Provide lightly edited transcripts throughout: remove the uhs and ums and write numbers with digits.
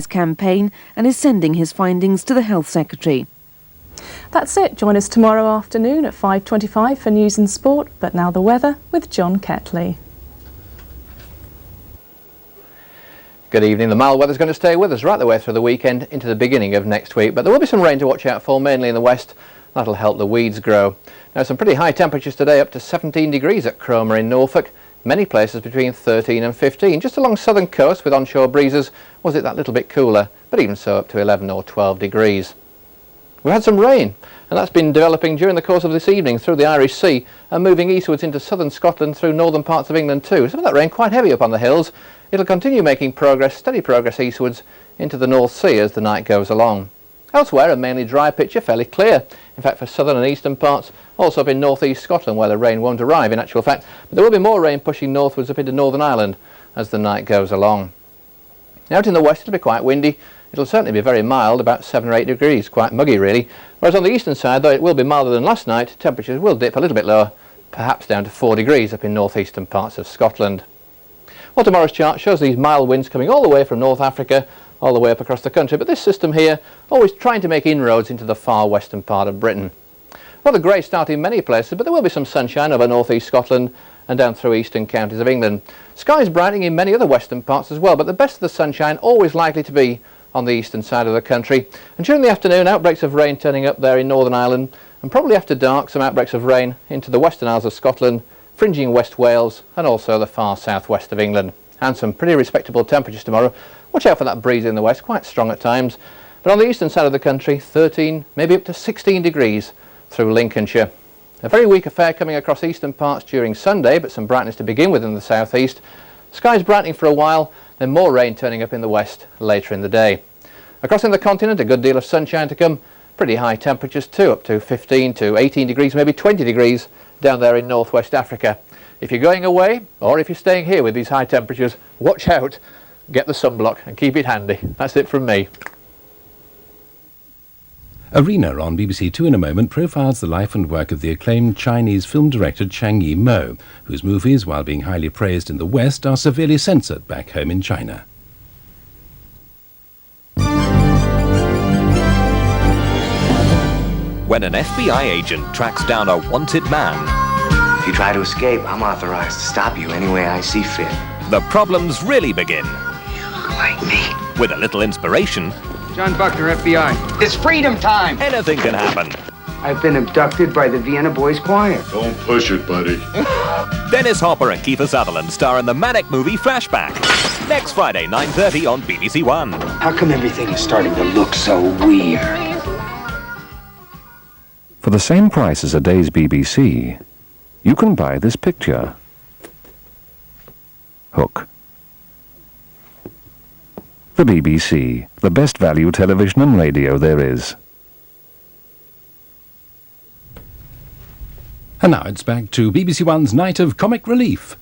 his campaign and is sending his findings to the Health Secretary. That's it. Join us tomorrow afternoon at 5:25 for news and sport. But now the weather with John Kettley. Good evening. The mild weather is going to stay with us right the way through the weekend into the beginning of next week, but there will be some rain to watch out for, mainly in the west. That'll help the weeds grow. Now, some pretty high temperatures today, up to 17 degrees at Cromer in Norfolk. Many places between 13 and 15. Just along southern coast with onshore breezes was it that little bit cooler, but even so up to 11 or 12 degrees. We had some rain, and that's been developing during the course of this evening through the Irish Sea and moving eastwards into southern Scotland through northern parts of England too. Some of that rain quite heavy up on the hills. It'll continue making progress, steady progress eastwards into the North Sea as the night goes along. Elsewhere, a mainly dry picture, fairly clear. In fact, for southern and eastern parts, also up in north-east Scotland where the rain won't arrive in actual fact. But there will be more rain pushing northwards up into Northern Ireland as the night goes along. Out in the west it'll be quite windy. It'll certainly be very mild, about 7 or 8 degrees, quite muggy really. Whereas on the eastern side, though it will be milder than last night, temperatures will dip a little bit lower, perhaps down to 4 degrees up in northeastern parts of Scotland. Well, tomorrow's chart shows these mild winds coming all the way from North Africa, all the way up across the country, but this system here always trying to make inroads into the far western part of Britain. Well, the grey start in many places, but there will be some sunshine over north-east Scotland and down through eastern counties of England. Skies brightening in many other western parts as well, but the best of the sunshine always likely to be on the eastern side of the country. And during the afternoon, outbreaks of rain turning up there in Northern Ireland, and probably after dark, some outbreaks of rain into the western Isles of Scotland, fringing West Wales and also the far southwest of England. And some pretty respectable temperatures tomorrow. Watch out for that breeze in the west, quite strong at times. But on the eastern side of the country, 13, maybe up to 16 degrees through Lincolnshire. A very weak affair coming across eastern parts during Sunday, but some brightness to begin with in the southeast. Skies brightening for a while, then more rain turning up in the west later in the day. Across in the continent, a good deal of sunshine to come. Pretty high temperatures too, up to 15 to 18 degrees, maybe 20 degrees down there in northwest Africa. If you're going away, or if you're staying here with these high temperatures, watch out, get the sunblock and keep it handy. That's it from me. Arena on BBC2 in a moment profiles the life and work of the acclaimed Chinese film director Zhang Yimou, whose movies, while being highly praised in the West, are severely censored back home in China. When an FBI agent tracks down a wanted man, if you try to escape, I'm authorized to stop you any way I see fit. the problems really begin. You look like me. With a little inspiration, John Buckner, FBI. It's freedom time. anything can happen. I've been abducted by the Vienna Boys Choir. Don't push it, buddy. Dennis Hopper and Kiefer Sutherland star in the manic movie Flashback. Next Friday, 9:30 on BBC1. How come everything is starting to look so weird? For the same price as a day's BBC, you can buy this picture. Hook. The BBC, the best value television and radio there is. And now it's back to BBC One's Night of Comic Relief.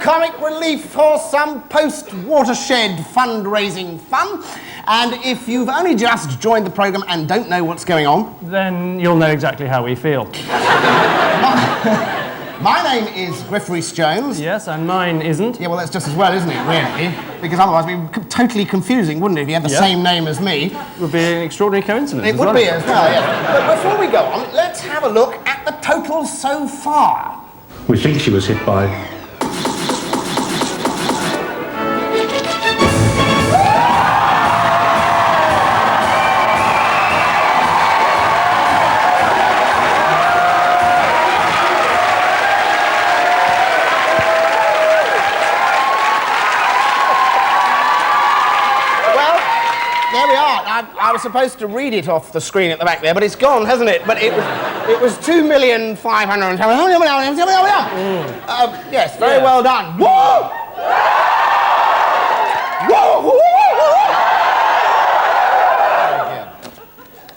Comic relief for some post-watershed fundraising fun. And if you've only just joined the programme and don't know what's going on, then you'll know exactly how we feel. My name is Griff Rhys-Jones. Yes, and mine isn't. Yeah, well, that's just as well, isn't it, really? Because otherwise it'd be totally confusing, wouldn't it, if you had the same name as me? It would be an extraordinary coincidence. It would be as well, yes. But before we go on, let's have a look at the totals so far? We think she was hit by... I was supposed to read it off the screen at the back there, but it's gone, hasn't it? But it was 2,500,000. Yes, very well done. Whoa! Whoa!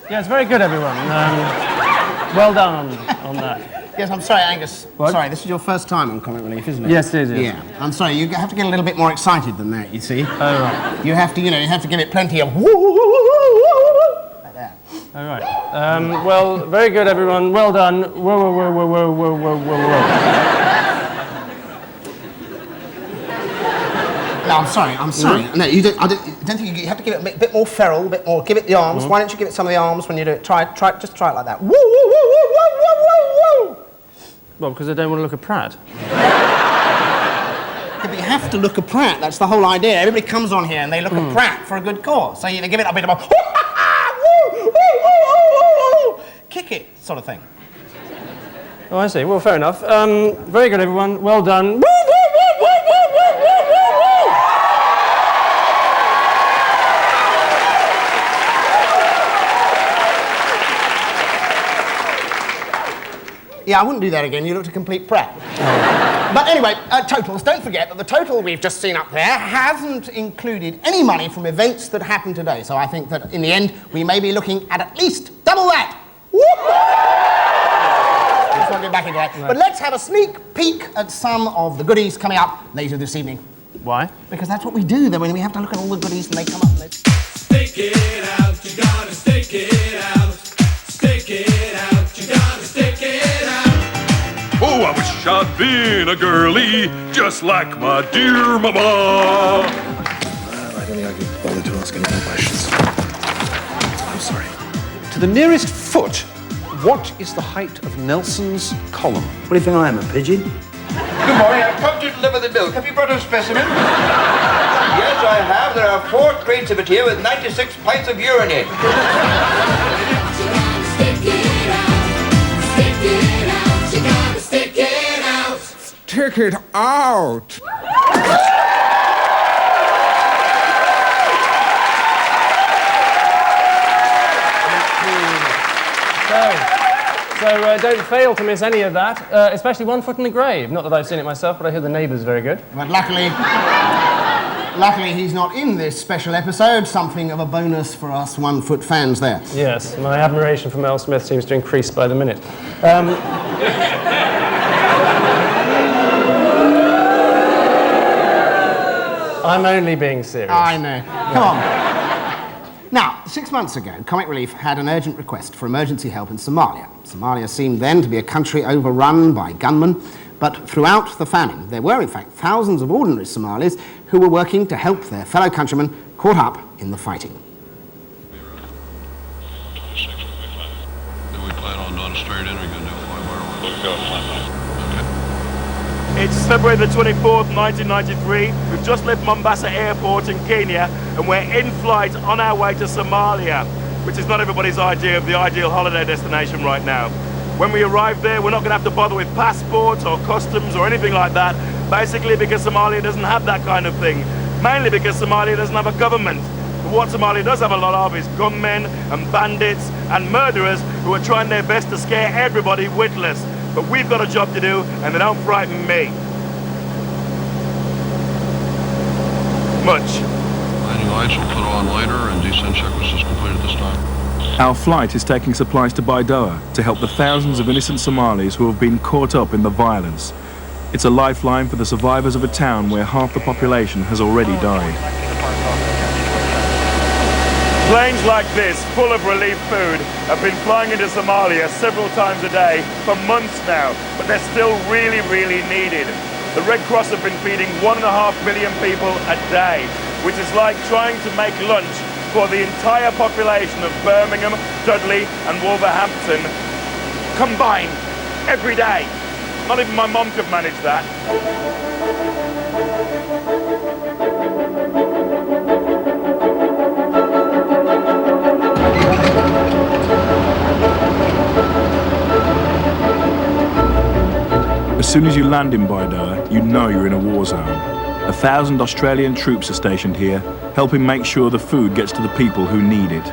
Yes, very good, everyone. Well done on that. Yes, I'm sorry, Angus. What? Sorry, this is your first time on Comic Relief, isn't it? Yes, it is. Yes. Yeah. I'm sorry, you have to get a little bit more excited than that, you see. Oh, right. You have to, you have to give it plenty of woo, like that. All right. Well, very good, everyone. Well done. Whoa, whoa, whoa, whoa, whoa, whoa, whoa, whoa. No, I'm sorry. No, you don't. I don't think you have to give it a bit more feral, a bit more. Give it the arms. Why don't you give it some of the arms when you do it? Just try it like that. Woo, woo, woo, woo, woo, woo, woo, woo. Well, because I don't want to look a prat. Yeah, but you have to look a prat. That's the whole idea. Everybody comes on here and they look a prat for a good cause. So you give it a bit of a woo, woo, woo, woo, kick it sort of thing. Oh, I see. Well, fair enough. Very good, everyone. Well done. Woo, woo, woo, woo, woo, woo, woo, woo. Yeah, I wouldn't do that again. You looked a complete prat. But anyway, totals. Don't forget that the total we've just seen up there hasn't included any money from events that happened today. So I think that in the end, we may be looking at least double that. Let's not get back into that. No. But let's have a sneak peek at some of the goodies coming up later this evening. Why? Because that's what we do. Then when we have to look at all the goodies and they come up and they... Stake it out, you gotta stake it out. Stake it out, you gotta stake it out. Oh, I wish I'd been a girlie, just like my dear mama. I don't think I could bother to ask any more questions. I'm sorry. To the nearest foot, what is the height of Nelson's column? What do you think I am, a pigeon? Good morning, I've come to deliver the milk. Have you brought a specimen? Yes, I have. There are 4 crates of it here with 96 pints of urine in. Stick it out! So don't fail to miss any of that, especially One Foot in the Grave. Not that I've seen it myself, but I hear the neighbour's very good. But luckily he's not in this special episode. Something of a bonus for us 1 Foot fans there. Yes, my admiration for Mel Smith seems to increase by the minute. I'm only being serious. I know. Come on. Now, 6 months ago, Comic Relief had an urgent request for emergency help in Somalia. Somalia seemed then to be a country overrun by gunmen, but throughout the famine, there were in fact thousands of ordinary Somalis who were working to help their fellow countrymen caught up in the fighting. Do we plan on not straight in or going to do It's February the 24th, 1993. We've just left Mombasa Airport in Kenya, and we're in flight on our way to Somalia, which is not everybody's idea of the ideal holiday destination right now. When we arrive there, we're not going to have to bother with passports or customs or anything like that, basically because Somalia doesn't have that kind of thing, mainly because Somalia doesn't have a government. But what Somalia does have a lot of is gunmen and bandits and murderers who are trying their best to scare everybody witless. But we've got a job to do, and they don't frighten me. Much. Landing lights will put on later, and descent checklist is completed this time. Our flight is taking supplies to Baidoa to help the thousands of innocent Somalis who have been caught up in the violence. It's a lifeline for the survivors of a town where half the population has already died. Planes like this, full of relief food, have been flying into Somalia several times a day for months now, but they're still really, really needed. The Red Cross have been feeding 1.5 million people a day, which is like trying to make lunch for the entire population of Birmingham, Dudley and Wolverhampton combined. every day. Not even my mom could manage that. As soon as you land in Baidoa, you know you're in a war zone. 1,000 Australian troops are stationed here, helping make sure the food gets to the people who need it.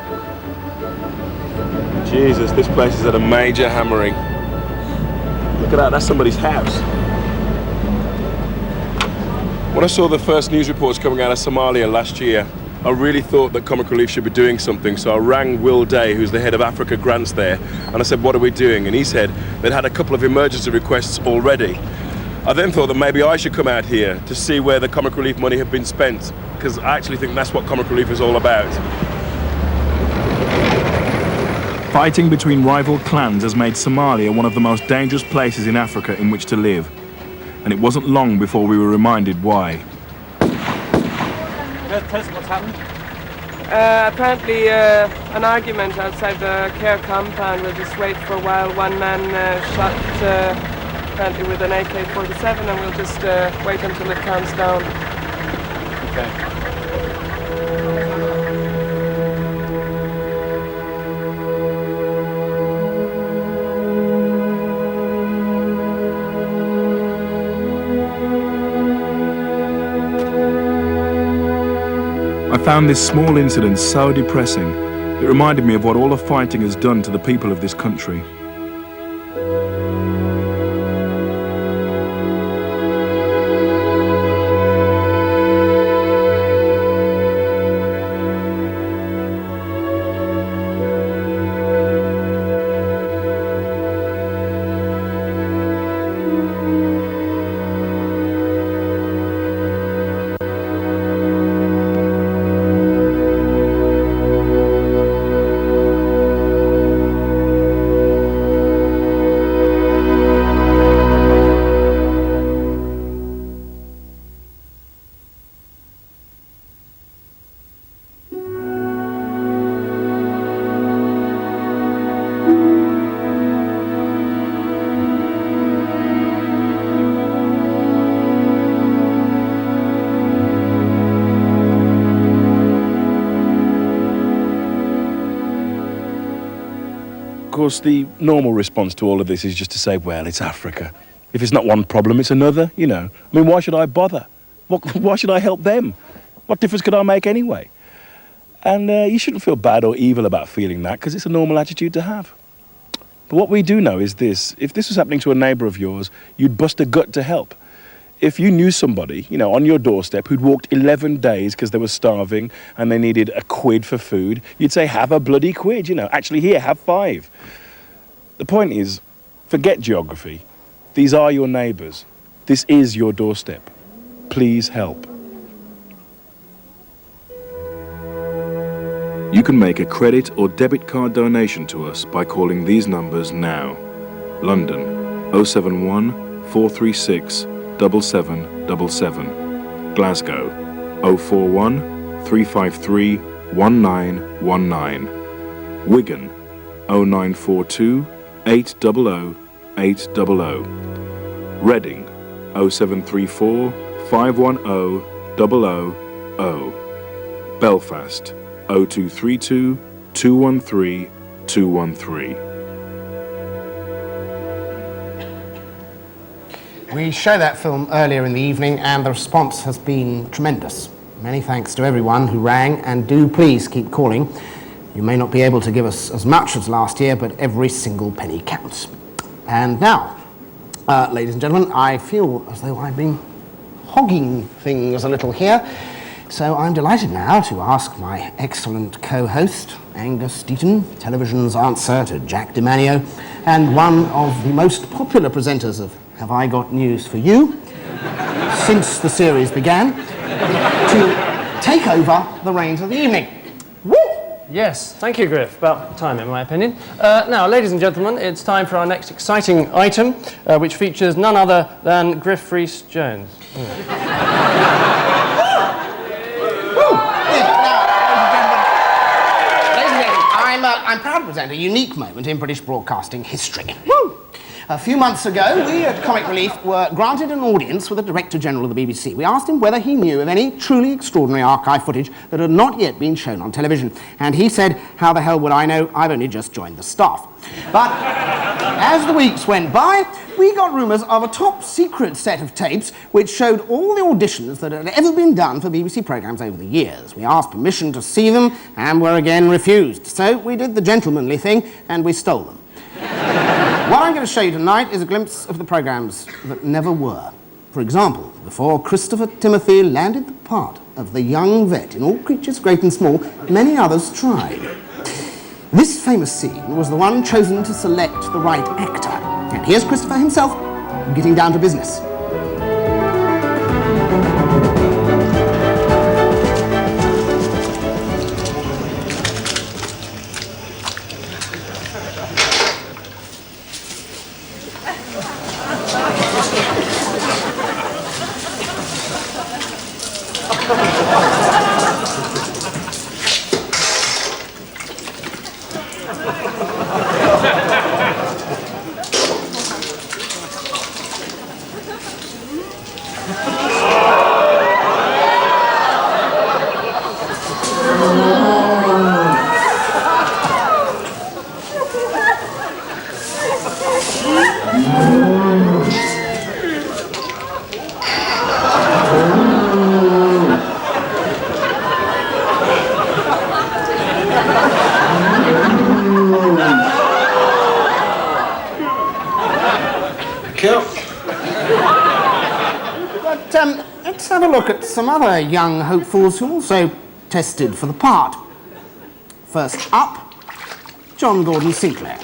Jesus, this place is at a major hammering. Look at that, that's somebody's house. When I saw the first news reports coming out of Somalia last year, I really thought that Comic Relief should be doing something, so I rang Will Day, who's the head of Africa Grants there, and I said, what are we doing? And he said they'd had a couple of emergency requests already. I then thought that maybe I should come out here to see where the Comic Relief money had been spent, because I actually think that's what Comic Relief is all about. Fighting between rival clans has made Somalia one of the most dangerous places in Africa in which to live. And it wasn't long before we were reminded why. Tell us what's happened. Apparently an argument outside the care compound. We'll just wait for a while. One man shot apparently with an AK-47, and we'll just wait until it calms down. Okay. I found this small incident so depressing. It reminded me of what all the fighting has done to the people of this country. Of course, the normal response to all of this is just to say, well, it's Africa. If it's not one problem, it's another, you know. I mean, why should I bother? Why should I help them? What difference could I make anyway? And you shouldn't feel bad or evil about feeling that, because it's a normal attitude to have. But what we do know is this: if this was happening to a neighbour of yours, you'd bust a gut to help. If you knew somebody, you know, on your doorstep who'd walked 11 days because they were starving and they needed a quid for food, you'd say, have a bloody quid, you know. Actually, here, have 5. The point is, forget geography. These are your neighbours. This is your doorstep. Please help. You can make a credit or debit card donation to us by calling these numbers now. London, 071 436 7777. Glasgow, 041 353 1919. Wigan, 0942 800 800. Reading, 0734 510 000. Belfast, 0232 213 213. We showed that film earlier in the evening and the response has been tremendous. Many thanks to everyone who rang, and do please keep calling. You may not be able to give us as much as last year, but every single penny counts. And now, ladies and gentlemen, I feel as though I've been hogging things a little here. So I'm delighted now to ask my excellent co-host, Angus Deaton, television's answer to Jack DiManio, and one of the most popular presenters of Have I Got News for You, since the series began, to take over the reins of the evening. Woo! Yes, thank you, Griff. About time, in my opinion. Now, ladies and gentlemen, it's time for our next exciting item, which features none other than Griff Rhys-Jones. I'm proud to present a unique moment in British broadcasting history. Woo! A few months ago, we at Comic Relief were granted an audience with the Director General of the BBC. We asked him whether he knew of any truly extraordinary archive footage that had not yet been shown on television. And he said, "How the hell would I know? I've only just joined the staff." But as the weeks went by, we got rumours of a top-secret set of tapes which showed all the auditions that had ever been done for BBC programmes over the years. We asked permission to see them and were again refused. So we did the gentlemanly thing and we stole them. What I'm going to show you tonight is a glimpse of the programmes that never were. For example, before Christopher Timothy landed the part of the young vet in All Creatures Great and Small, many others tried. This famous scene was the one chosen to select the right actor. And here's Christopher himself getting down to business. But let's have a look at some other young hopefuls who also tested for the part. First up, John Gordon Sinclair.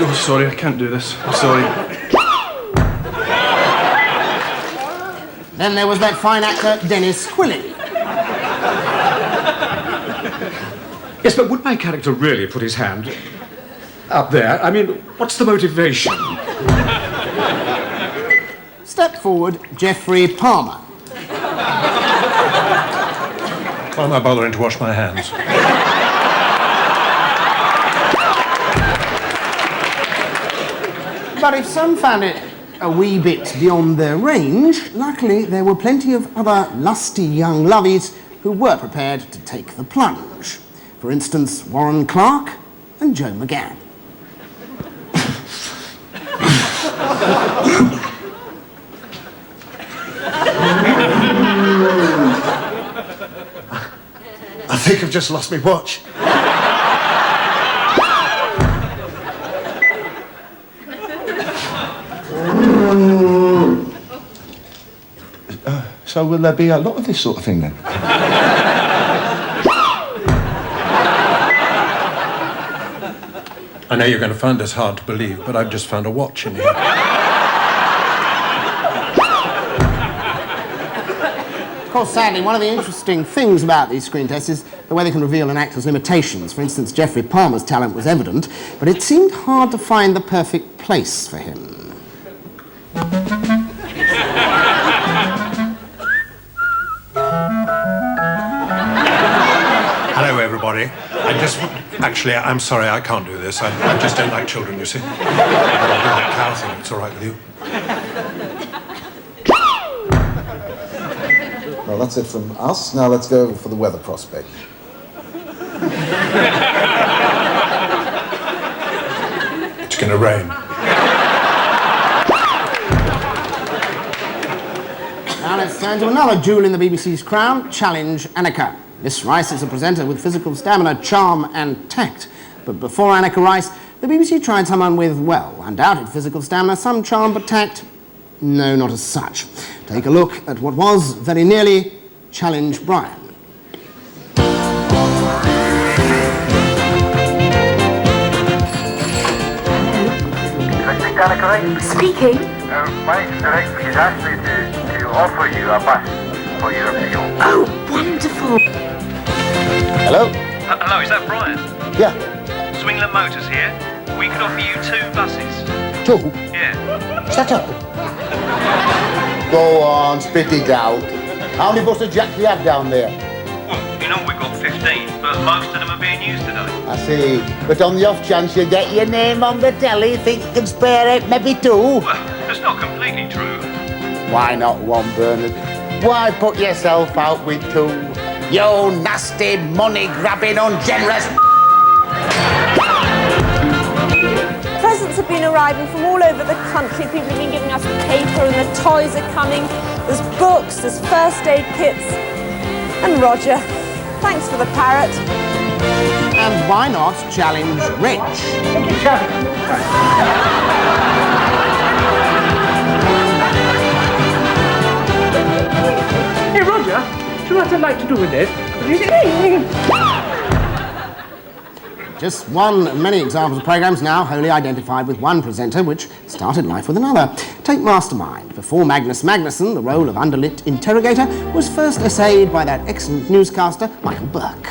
Oh, sorry, I can't do this. I'm sorry. Then there was that fine actor, Dennis Quilly. Yes, but would my character really put his hand up there? I mean, what's the motivation? Step forward, Geoffrey Palmer. Why am I bothering to wash my hands? But if some found it a wee bit beyond their range, luckily there were plenty of other lusty young lovies who were prepared to take the plunge. For instance, Warren Clark and Joe McGann. I think I've just lost my watch. So will there be a lot of this sort of thing then? I know you're going to find this hard to believe, but I've just found a watch in here. Of course, sadly, one of the interesting things about these screen tests is the way they can reveal an actor's limitations. For instance, Geoffrey Palmer's talent was evident, but it seemed hard to find the perfect place for him. Hello, everybody. Actually, I'm sorry, I can't do this. I just don't like children, you see. I'll do that cow thing. It's all right with you. Well, that's it from us. Now let's go for the weather prospect. It's going to rain. Now let's turn to another jewel in the BBC's crown, Challenge Annika. Miss Rice is a presenter with physical stamina, charm and tact. But before Annika Rice, the BBC tried someone with, well, undoubted physical stamina, some charm but tact, no, not as such. Take a look at what was very nearly Challenge Brian. Speaking. My director has asked me to offer you a bus for your appeal. Oh, wonderful. Hello? Hello, is that Brian? Yeah. Swingland Motors here. We could offer you 2 buses. 2? Yeah. Shut up. Go on, spit it out. How many buses jack do you have down there? Well, you know we've got 15, but most of them are being used today. I see. But on the off chance you get your name on the telly, think you can spare it, maybe 2? Well, that's not completely true. Why not 1, Bernard? Why put yourself out with 2? You nasty, money-grabbing, ungenerous... Presents have been arriving from all over the country. People have been giving us paper and the toys are coming. There's books, there's first aid kits. And Roger, thanks for the parrot. And why not challenge Rich? Hey, Roger, do you know what I'd like to do with this? Just one of many examples of programmes now wholly identified with one presenter, which started life with another. Take Mastermind. Before Magnus Magnusson, the role of underlit interrogator was first essayed by that excellent newscaster, Michael Burke.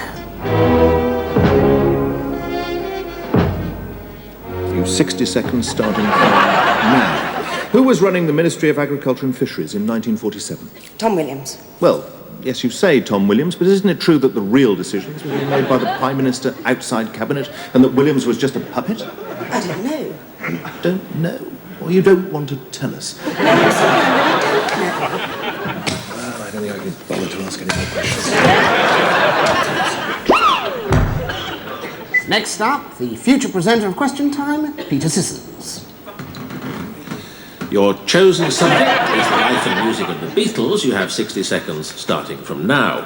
You've 60 seconds starting now. Who was running the Ministry of Agriculture and Fisheries in 1947? Tom Williams. Well, yes, you say Tom Williams, but isn't it true that the real decisions were being made by the Prime Minister outside Cabinet and that Williams was just a puppet? I don't know. You don't know? Or you don't want to tell us? No, sorry, I don't know. Well, I don't think I can bother to ask any more questions. Next up, the future presenter of Question Time, Peter Sissons. Your chosen subject is the life and music of the Beatles. You have 60 seconds starting from now.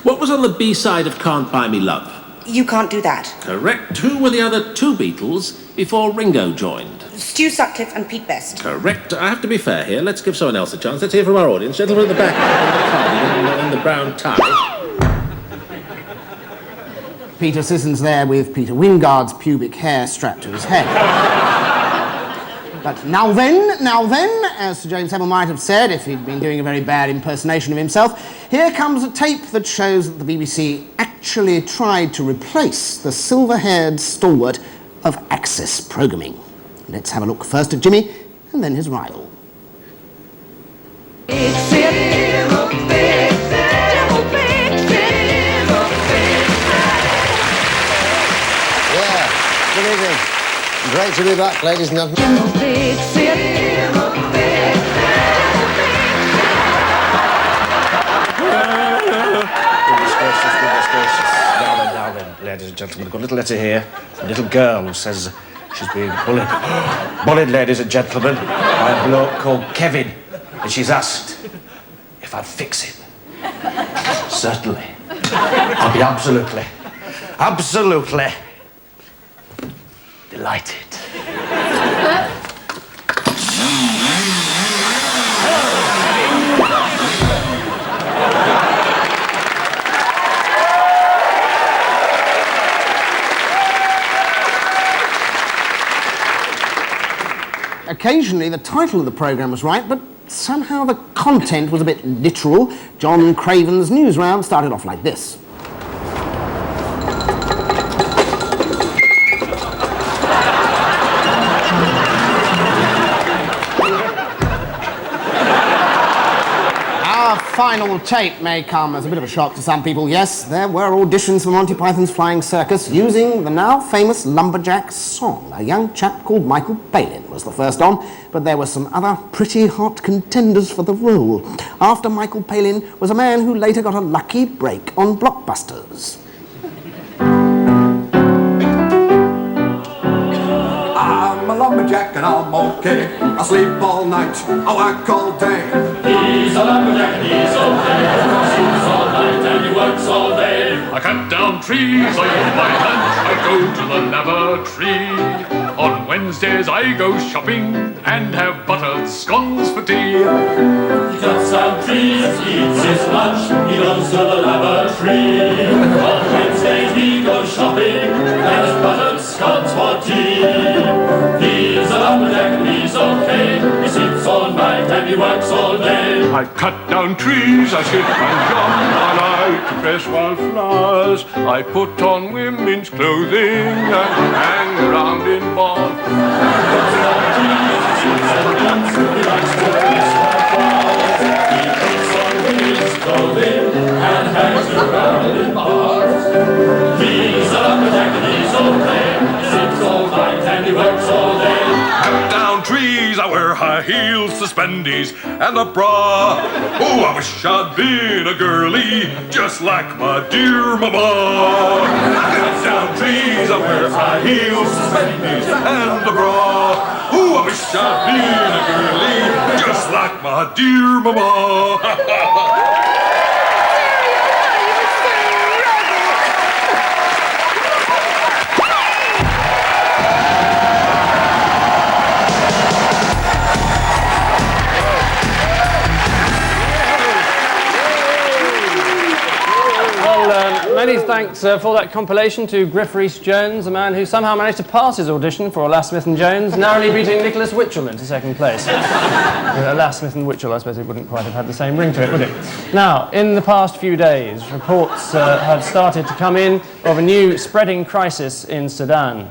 What was on the B-side of Can't Buy Me Love? You can't do that. Correct. Who were the other 2 Beatles before Ringo joined? Stu Sutcliffe and Pete Best. Correct. I have to be fair here. Let's give someone else a chance. Let's hear from our audience. Gentleman at the back in the brown tie. Peter Sissons there with Peter Wingard's pubic hair strapped to his head. But now then, as Sir James Hemel might have said if he'd been doing a very bad impersonation of himself, here comes a tape that shows that the BBC actually tried to replace the silver-haired stalwart of Access programming. Let's have a look first at Jimmy and then his rival. Yeah, good evening. Great to be back, ladies and gentlemen. Goodness gracious. Now then, ladies and gentlemen, I've got a little letter here from a little girl who says she's being bullied. Bullied, ladies and gentlemen, by a bloke called Kevin. And she's asked if I'd fix it. Certainly. I'll be absolutely delighted. Occasionally, the title of the programme was right, but somehow the content was a bit literal. John Craven's news round started off like this. Our final tape may come as a bit of a shock to some people. Yes, there were auditions for Monty Python's Flying Circus using the now famous Lumberjack song. A young chap called Michael Palin was the first on, but there were some other pretty hot contenders for the role. After Michael Palin was a man who later got a lucky break on blockbusters. I'm a lumberjack and I'm okay. I sleep all night, I work all day. He's a lumberjack and he's okay. He sleeps all night and he works all day. I cut down trees, I eat my lunch, I go to the lavatory. On Wednesdays I go shopping and have buttered scones for tea. He cuts down trees, he eats his lunch, he goes to the lavatory. On Wednesdays he goes shopping and has buttered scones for tea. He's a lumberjack and he's okay. He sleeps all night and he works all day. I cut down trees, I skip and jump, while I out to dress wildflowers. I put on women's clothing and hang around in bars. And hangs around in bars. He's a protector, he's all day. He sleeps all night and he works all day. Cut down trees, I wear high heels, suspendies, and a bra. Oh, I wish I'd been a girlie, just like my dear mama. Cut down trees, I wear high heels, suspendies, and a bra. Oh, I wish I'd been a girlie, just like my dear mama. Many thanks for that compilation to Griff Rhys-Jones, a man who somehow managed to pass his audition for Alas, Smith & Jones, narrowly beating Nicholas Witchell into second place. Alas, Smith & Witchell, I suppose it wouldn't quite have had the same ring to it, would it? Now, in the past few days, reports have started to come in of a new spreading crisis in Sudan.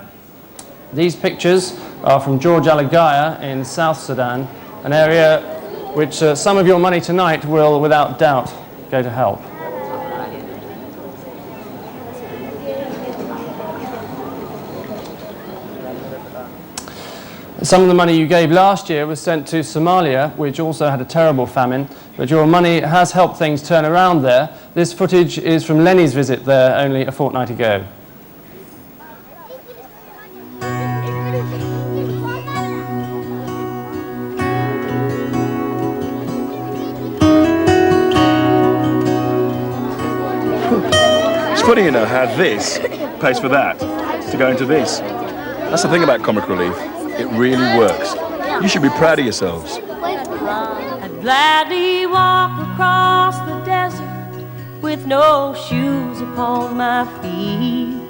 These pictures are from George Alagaya in South Sudan, an area which some of your money tonight will, without doubt, go to help. Some of the money you gave last year was sent to Somalia, which also had a terrible famine, but your money has helped things turn around there. This footage is from Lenny's visit there only a fortnight ago. It's funny, you know, how this pays for that, to go into this. That's the thing about comic relief. It really works. You should be proud of yourselves. I'd gladly walk across the desert with no shoes upon my feet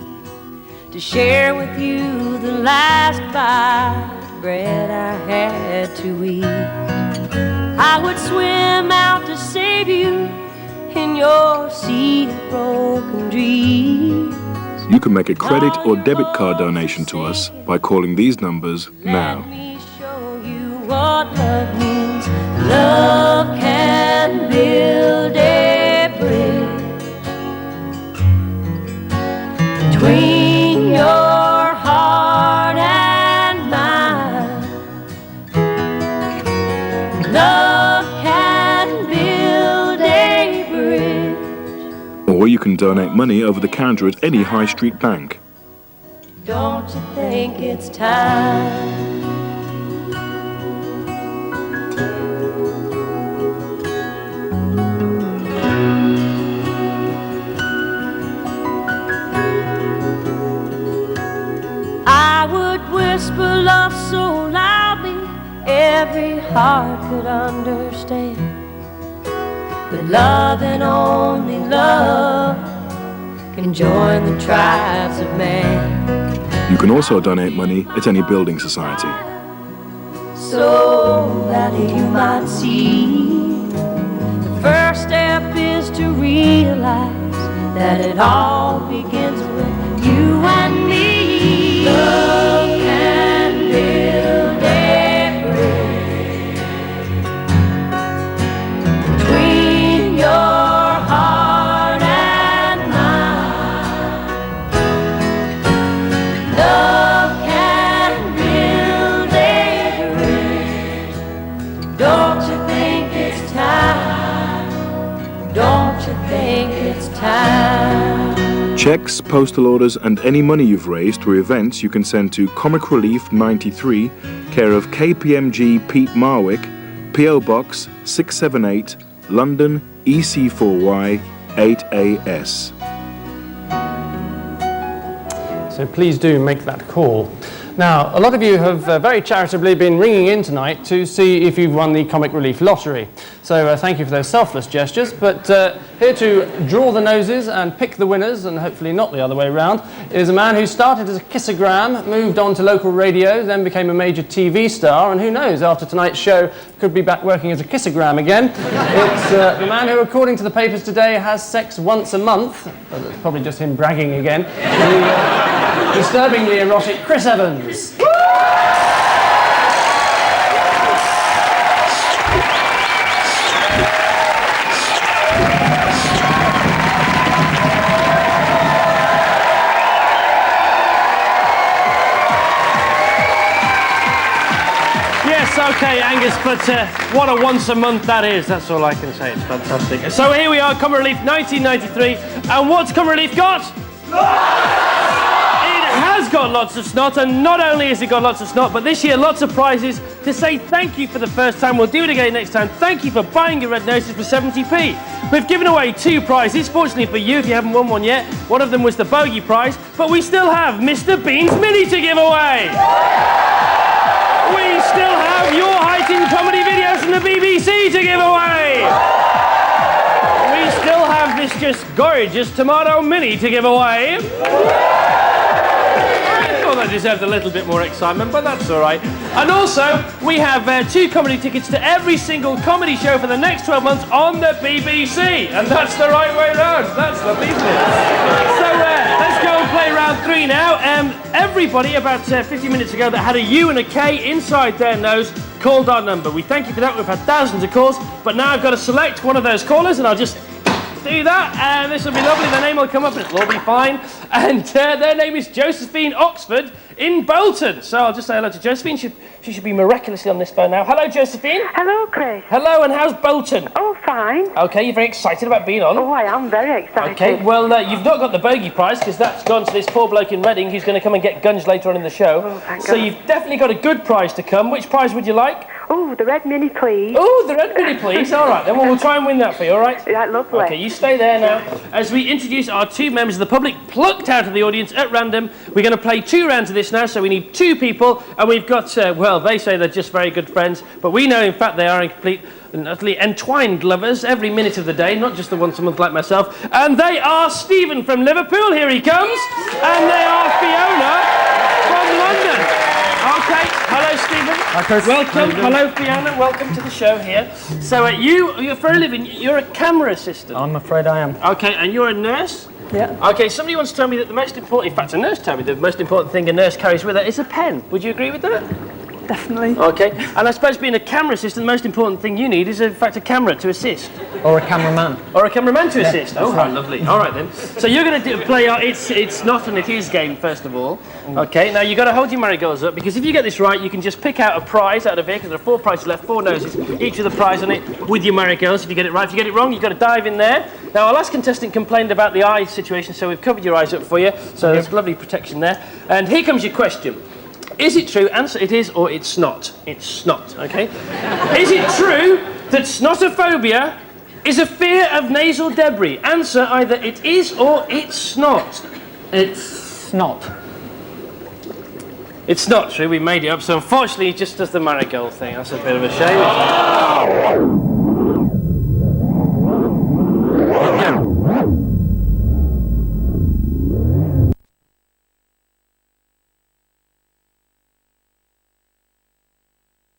to share with you the last bite of bread I had to eat. I would swim out to save you in your sea of broken dreams. You can make a credit or debit card donation to us by calling these numbers now. Let me show you what love means. Love can build a bridge between your heart and mine. Love can build a bridge. Or you can donate money over the counter at any high street bank. Don't you think it's time? I would whisper love so loudly every heart could understand. But love and only love can join the tribes of man. You can also donate money at any building society. So that you might see, the first step is to realize that it all begins with you and me. Love can build a bridge between your heart and mine. Love can build a bridge. Don't you think it's time? Don't you think it's time? Checks, postal orders, and any money you've raised through events you can send to Comic Relief 93, care of KPMG Pete Marwick, P.O. Box 678, London EC4Y 8AS. So please do make that call. Now, a lot of you have very charitably been ringing in tonight to see if you've won the Comic Relief Lottery. So thank you for those selfless gestures. But here to draw the noses and pick the winners, and hopefully not the other way around, is a man who started as a kissogram, moved on to local radio, then became a major TV star, and who knows, after tonight's show, could be back working as a kissogram again. It's the man who, according to the papers today, has sex once a month. Well, it's probably just him bragging again. The disturbingly erotic Chris Evans. Yes, okay, Angus, but what a once a month that is. That's all I can say. It's fantastic. So here we are, Comic Relief 1993, and what's Comic Relief got? Has got lots of snot, and not only has it got lots of snot, but this year lots of prizes to say thank you for the first time. We'll do it again next time. Thank you for buying your red noses for 70p. We've given away 2 prizes, fortunately for you if you haven't won one yet. One of them was the bogey prize, but we still have Mr. Bean's Mini to give away. We still have your heightened comedy videos from the BBC to give away. We still have this just gorgeous tomato mini to give away. That deserved a little bit more excitement, but that's all right. And also, we have 2 comedy tickets to every single comedy show for the next 12 months on the BBC, and that's the right way round. That's the business. So let's go and play round 3 now. Everybody about 50 minutes ago that had a U and a K inside their nose called our number. We thank you for that. We've had thousands of calls, but now I've got to select one of those callers, and I'll just do that, and this will be lovely. Their name will come up and it'll all be fine. And their name is Josephine Oxford in Bolton. So I'll just say hello to Josephine. She should be miraculously on this phone now. Hello, Josephine. Hello, Chris. Hello, and how's Bolton? Oh, fine. Okay, you're very excited about being on? Oh, I am very excited. Okay, well, you've not got the bogey prize because that's gone to this poor bloke in Reading who's going to come and get gunged later on in the show. Oh, thank so God. you've definitely got a good prize to come. Which prize would you like? Oh, the red mini, please. Oh, the red mini, please. All right, then we'll try and win that for you, all right? Yeah, lovely. Okay, you stay there now. As we introduce our 2 members of the public plucked out of the audience at random, we're going to play 2 rounds of this now, so we need 2 people, and we've got, well, they say they're just very good friends, but we know, in fact, they are in complete and utterly entwined lovers every minute of the day, not just the once a month like myself. And they are Stephen from Liverpool, here he comes, and they are Fiona from London. Okay, hello Stephen. Hi Chris. Welcome. Hello Fiona, welcome to the show here. So you're for a living, you're a camera assistant. I'm afraid I am. Okay, and you're a nurse? Yeah. Okay, somebody once told me that the most important, in fact a nurse told me the most important thing a nurse carries with her is a pen. Would you agree with that? Definitely. Okay, and I suppose being a camera assistant, the most important thing you need is in fact a camera to assist. Or a cameraman. Or a cameraman to assist. Oh, right. how lovely. All right then. So you're going to play our it's not and it is game first of all. Okay, now you've got to hold your marigolds up because if you get this right, you can just pick out a prize out of here because there are 4 prizes left, 4 noses, each with a prize on it with your marigolds if you get it right. If you get it wrong, you've got to dive in there. Now, our last contestant complained about the eye situation, so we've covered your eyes up for you. So there's lovely protection there. And here comes your question. Is it true? Answer it is or it's not. It's snot, okay? Is it true that snotophobia is a fear of nasal debris? Answer either it is or it's not. It's not. It's not true, we made it up, so unfortunately it just does the marigold thing. That's a bit of a shame.